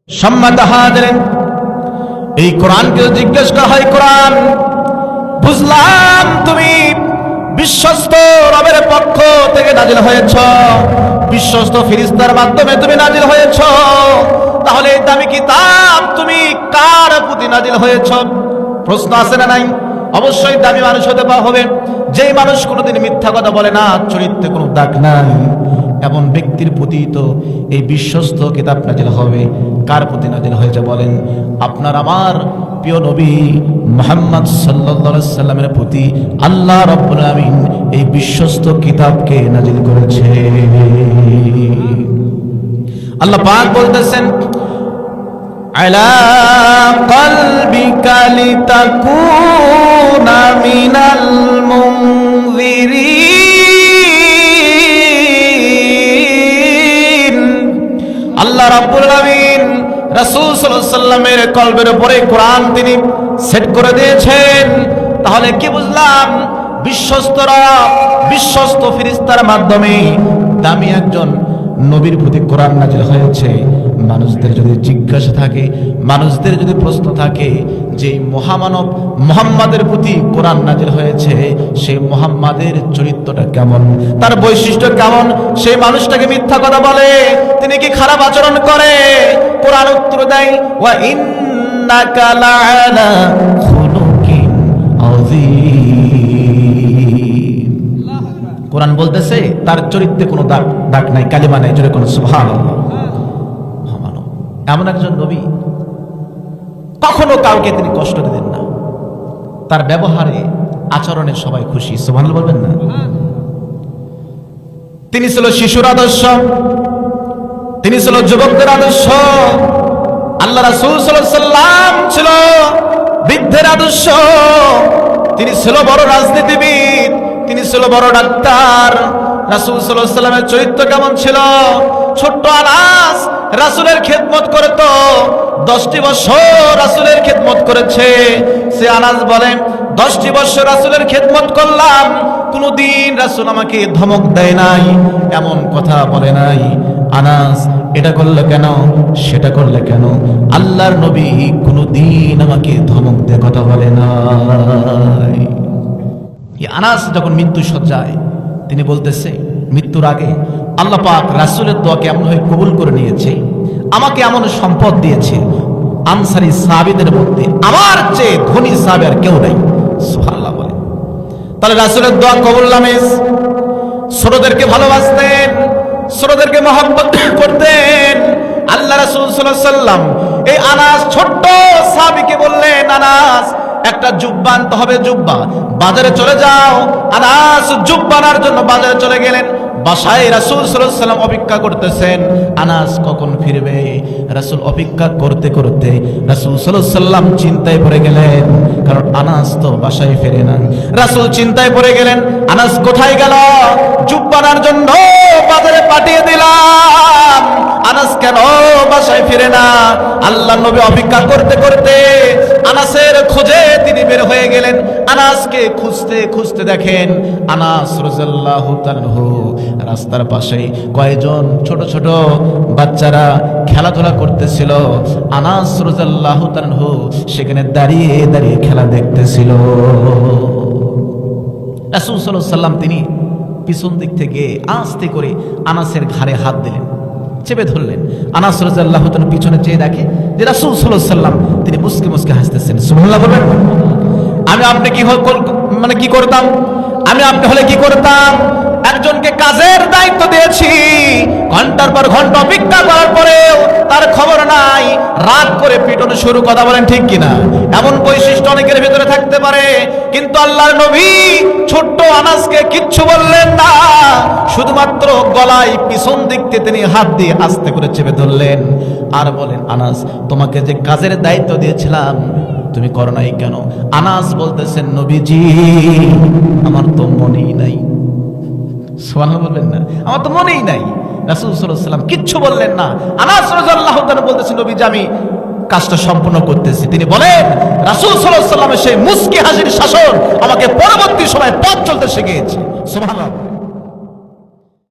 সম্মানিত হাজিরিন, এই কোরআনকে জিজ্ঞেস করা হয়, কোরআন বুঝলাম তুমি বিশ্বস্ত রবের পক্ষ থেকে নাজিল হয়েছ, বিশ্বস্ত ফেরেশতার মাধ্যমে তুমি নাজিল হয়েছ, তাহলে এই দামি কিতাব তুমি কার প্রতি নাজিল হয়েছ? প্রশ্ন আছে না নাই? অবশ্যই দামি মানুষ হতে হবে, যেই মানুষ কোনোদিন মিথ্যা কথা বলে না, চরিত্রে কোনো দাগ নাই, এমন ব্যক্তির প্রতি তো এই বিশ্বস্ত কিতাব নাজিল হবে। কার প্রতি নাজিল হয়েছে বলেন? আপনার আমার প্রিয় নবী মুহাম্মদ সাল্লাল্লাহু আলাইহি সাল্লামের প্রতি আল্লাহ রাব্বুল আলামিন এই বিশ্বস্ত কিতাবকে নাজিল করেছে। আল্লাহ পাক বলতেছেন, আলা কলবিকা লিতাকুনা মিনাল মুনযিরিন। আল্লাহ রাব্বুল আলামিন রাসূল সাল্লাল্লাহু আলাইহি সাল্লামের কলবের উপরে কোরআন তিনি সেট করে দিয়েছেন। তাহলে কি বুঝলাম? বিশ্বস্তরা বিশ্বস্ত ফেরেশতার মাধ্যমে দামি একজন নবীর প্রতি কোরআন নাজিল হয়েছে। মানুষদের যদি জিজ্ঞাসা থাকে, মানুষদের যদি প্রশ্ন থাকে যে মহামানব মুহাম্মাদের প্রতি কোরআন নাজিল হয়েছে, সেই মুহাম্মাদের চরিত্রটা কেমন, তার বৈশিষ্ট্য কেমন, সেই মানুষটাকে মিথ্যা কথা বলে, তিনি কি খারাপ আচরণ করে? কোরআন উত্তর দেয়, ওয়া ইন্নাকা লাআলা খুলুকিন আযীম। কোরআন বলতেছে তার চরিত্রে কোনো দাগ নাই, কালিমা নাই, জোরে কোনো সুবহানাল্লাহ। এমন একজন নবী, কখনো কাউকে তিনি কষ্ট দিতেন না, তার ব্যবহারে আচরণে সবাই খুশি, সুবহানাল্লাহ বলবেন না? তিনি ছিল শিশুর আদর্শ, তিনি ছিল যুবকদের আদর্শ। আল্লাহ রাসূল সাল্লাল্লাহু আলাইহি সাল্লাম ছিল বৃদ্ধের আদর্শ। তিনি ছিল বড় রাজনীতিবিদ, তিনি ছিল বড় ডাক্তার। রাসূল সাল্লাল্লাহু আলাইহি সাল্লামের চরিত্র কেমন ছিল? ছোট্ট আনাস রাসূলের খেদমত করত, 10টি বছর রাসূলের খেদমত করেছে। সে আনাস বলেন, 10টি বছর রাসূলের খেদমত করলাম, কোনদিন রাসূল আমাকে ধমক দেয় নাই, এমন কথা বলে নাই। আনাস এটা করলে কেন, সেটা করলে কেন? আল্লাহর নবী কোনদিন আমাকে ধমক দিয়ে কথা বলে নাই। আনাস যখন মৃত্যু সজ্জায়, তিনি বলতেছে মৃত্যুর আগে আল্লাহ পাক রাসূলের দোয়াকে এমন ভাবে কবুল করে নিয়েছে, আমাকে এমন সম্পদ দিয়েছে, আনসারী সাহাবীদের মধ্যে আমার চেয়ে ধনী সাহাবী আর কেউ নাই। সুবহানাল্লাহ বলে। তাহলে রাসূলের দোয়া কবুল নামেজ, ছোটদেরকে ভালোবাসতেন, ছোটদেরকে মহব্বত করতেন। আল্লাহ রাসূল সাল্লাল্লাহু আলাইহি সাল্লাম এই আনাস ছোট্ট সাহাবীকে বললেন, আনাস একটা জুব্বা আনতে হবে, জুব্বা, বাজারে চলে যাও। আনাস জুব্বা আনার জন্য বাজারে চলে গেলেন। বাসায় রাসূল সাল্লাল্লাহু আলাইহি সাল্লাম অপেক্ষা করতেছেন, আনাস কখন ফিরবে। রাসূল অপেক্ষা করতে করতে রাসূল সাল্লাল্লাহু আলাইহি সাল্লাম চিন্তায় পড়ে গেলেন, কারণ আনাস তো বাসায় ফিরে না। রাসূল চিন্তায় পড়ে গেলেন, আনাস কোথায় গেল? জুব্বা আনার জন্য বাজারে পাঠিয়ে দিলাম, আনাস কেন বাসায় ফিরে না? আল্লাহ নবী অপেক্ষা করতে করতে আনাসের খোঁজে তিনি বের হয়ে গেলেন। আনাসকে খুঁজতে খুঁজতে দেখেন আনাস রাদিয়াল্লাহু তাআলা রাস্তার পাশে কয়েকজন ছোট ছোট বাচ্চারা খেলাধুলা করতেছিল। আনাস রাদিয়াল্লাহু তাআলা সেখানে দাঁড়িয়ে দাঁড়িয়ে খেলা দেখতেছিল। রাসূল সাল্লাল্লাহু আলাইহি সাল্লাম তিনি পিছন দিক থেকে আস্তে করে আনাসের ঘাড়ে হাত দিলেন, চেপে ধরলেন। আনাস রাদিয়াল্লাহু তাআলা পিছনে চেয়ে দেখে যে রাসূল সাল্লাল্লাহু আলাইহি সাল্লাম তিনি মুস্কে মুস্কে হাসতেছেন। সুবহানাল্লাহ বলবেন? আমি আপনি কি করতাম? আমি আপনি হলে কি করতাম? একজনকে কাজের দায়িত্ব দিয়েছি, ঘন্টার পর ঘন্টা অপেক্ষা করার পরেও তার খবর নাই, রাত করে পিটন শুরু, কথা বলেন ঠিক কিনা? এমন বৈশিষ্ট্য অনেকের ভিতরে থাকতে পারে, কিন্তু আল্লাহর নবী ছোট্ট আনাসকে কিচ্ছু বললেন না, শুধুমাত্র গলায় পিছন দিক থেকে তিনি হাত দিয়ে আস্তে করে চেপে ধরলেন আর বলেন, আনাস তোমাকে যে কাজের দায়িত্ব দিয়েছিলাম তুমি করো নাই কেন? আনাস বলতেছেন, নবীজি আমার তো মনেই নাই। সুবহানাল্লাহ বলবেন না? আমার তো মনেই নাই। রাসূল সাল্লাল্লাহু আলাইহি সাল্লাম কিচ্ছু বললেন না। আনাস রাদিয়াল্লাহু তাআলা বলতেছেন, নবীজি আমি কাজটা সম্পূর্ণ করতেছি। তিনি বলেন, রাসূল সাল্লাল্লাহু আলাইহি সাল্লামের সেই মুস্কি হাসির শাসন আমাকে পরবর্তী সময় পথ চলতে শিখিয়েছে। সুবহানাল্লাহ।